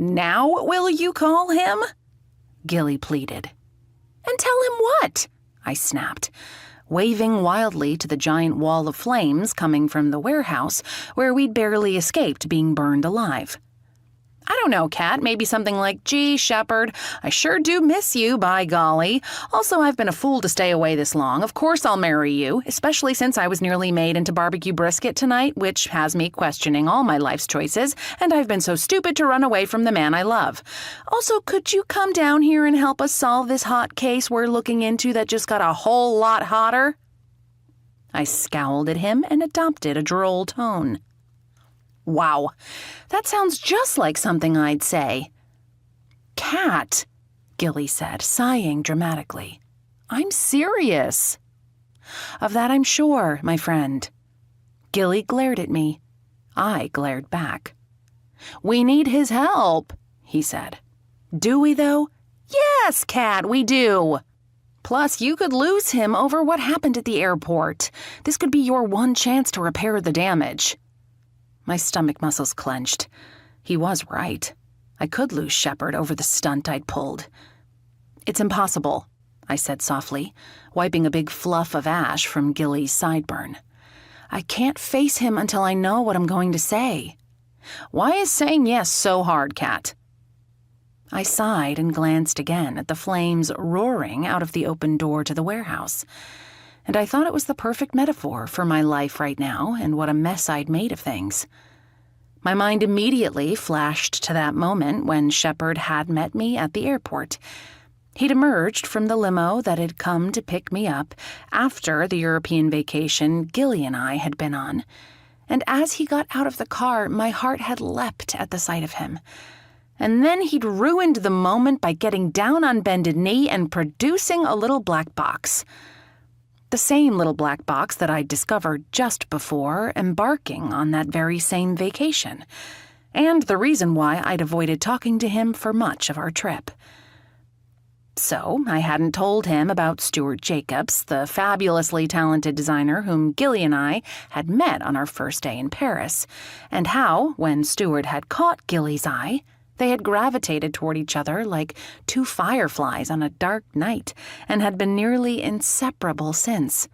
Now will you call him? Gilley pleaded. And tell him what? I snapped, waving wildly to the giant wall of flames coming from the warehouse where we'd barely escaped being burned alive. I don't know, Cat. Maybe something like, gee, Shepard, I sure do miss you, by golly. Also, I've been a fool to stay away this long. Of course I'll marry you, especially since I was nearly made into barbecue brisket tonight, which has me questioning all my life's choices, and I've been so stupid to run away from the man I love. Also, could you come down here and help us solve this hot case we're looking into that just got a whole lot hotter? I scowled at him and adopted a droll tone. Wow, that sounds just like something I'd say. Cat, Gilley said, sighing dramatically. I'm serious. Of that I'm sure, my friend. Gilley glared at me. I glared back. We need his help, he said. Do we, though? Yes, Cat, we do. Plus, you could lose him over what happened at the airport. This could be your one chance to repair the damage. My stomach muscles clenched. He was right. I could lose Shepard over the stunt I'd pulled. It's impossible, I said softly, wiping a big fluff of ash from Gilley's sideburn. I can't face him until I know what I'm going to say. Why is saying yes so hard, Cat? I sighed and glanced again at the flames roaring out of the open door to the warehouse, and I thought it was the perfect metaphor for my life right now and what a mess I'd made of things. My mind immediately flashed to that moment when Shepard had met me at the airport. He'd emerged from the limo that had come to pick me up after the European vacation Gilley and I had been on, and as he got out of the car, my heart had leapt at the sight of him. And then he'd ruined the moment by getting down on bended knee and producing a little black box. The same little black box that I'd discovered just before embarking on that very same vacation, and the reason why I'd avoided talking to him for much of our trip. So I hadn't told him about Stuart Jacobs, the fabulously talented designer whom Gilley and I had met on our first day in Paris, and how, when Stuart had caught Gilley's eye, they had gravitated toward each other like two fireflies on a dark night and had been nearly inseparable since.